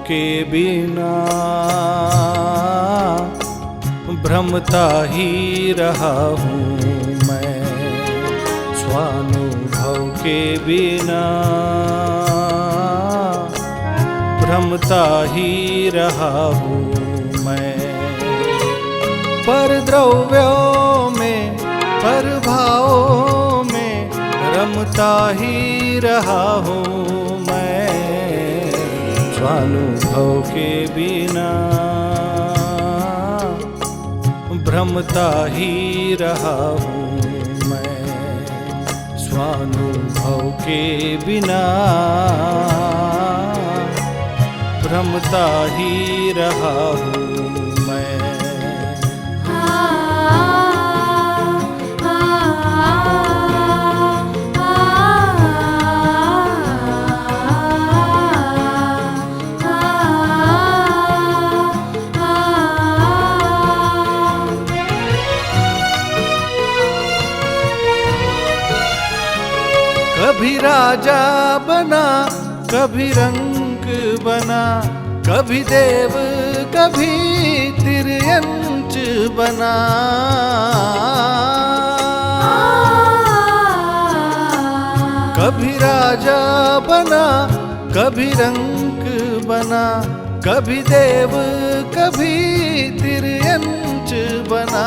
के बिना भ्रमता ही रहा हूँ मैं, स्वानुभव के बिना भ्रमता ही रहा हूँ मैं। पर द्रव्यों में पर भावों में रमता ही रहा हूँ मैं, स्वानुभव के बिना भ्रमता ही रहा हूँ मैं, स्वानुभव के बिना भ्रमता ही रहा हूँ मैं। कभी राजा बना कभी रंक बना, कभी देव कभी तिर्यंच बना। कभी राजा बना कभी रंक बना, कभी देव कभी तिर्यंच बना।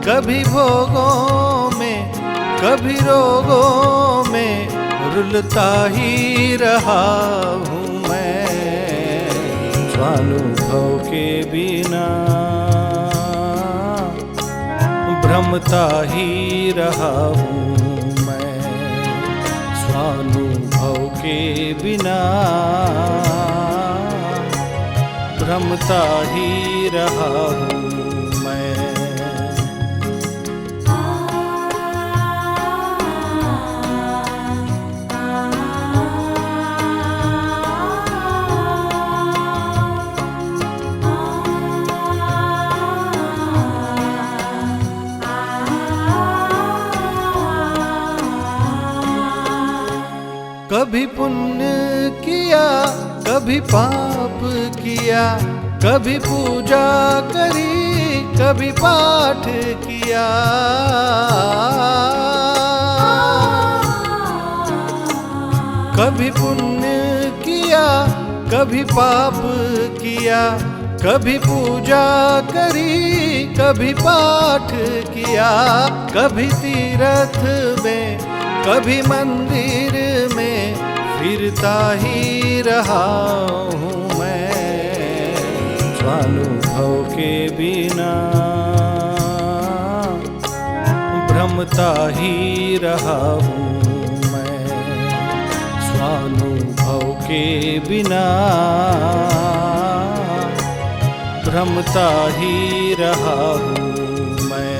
कभी भोगों में कभी रोगों में रुलता ही रहा हूँ मैं, स्वानुभव के बिना भ्रमता ही रहा हूँ मैं, स्वानुभव के बिना भ्रमता ही रहा हूँ मैं। कभी पुण्य किया कभी पाप किया, कभी पूजा करी कभी पाठ किया। कभी पुण्य किया कभी पाप किया, कभी पूजा करी कभी पाठ किया। कभी तीर्थ में कभी मंदिर में फिरता ही रहा हूँ मैं, स्वानुभव के बिना भ्रमता ही रहा हूँ मैं, स्वानुभव के बिना भ्रमता ही रहा हूँ मैं।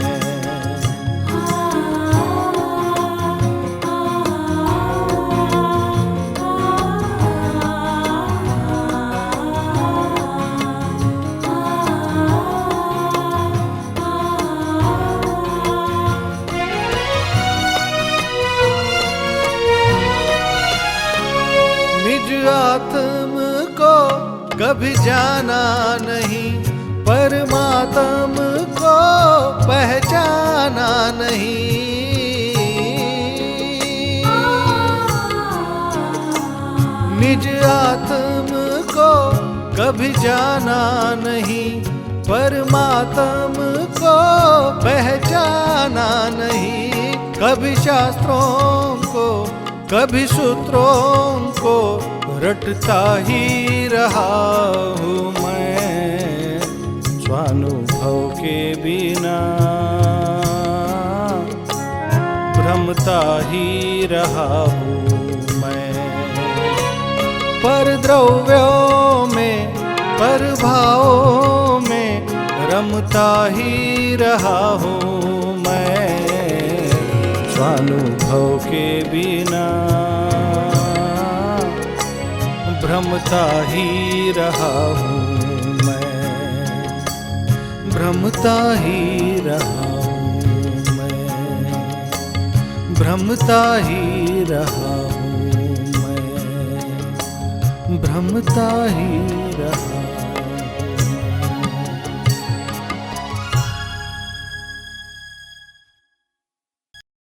आत्म को कभी जाना नहीं, परमात्म को पहचाना नहीं। निज आत्म को कभी जाना नहीं, परमात्म को पहचाना नहीं। कभी शास्त्रों को कभी सूत्रों को रटता ही रहा हूँ मैं, स्वानुभव के बिना भ्रमता ही रहा हूँ मैं। पर द्रव्यों में पर भावों में रमता ही रहा हूँ मैं, स्वानुभव के बिना भ्रमता ही रहा हूँ मैं, भ्रमता ही रहा हूँ मैं, भ्रमता ही रहा हूँ मैं। थमता ही रहा।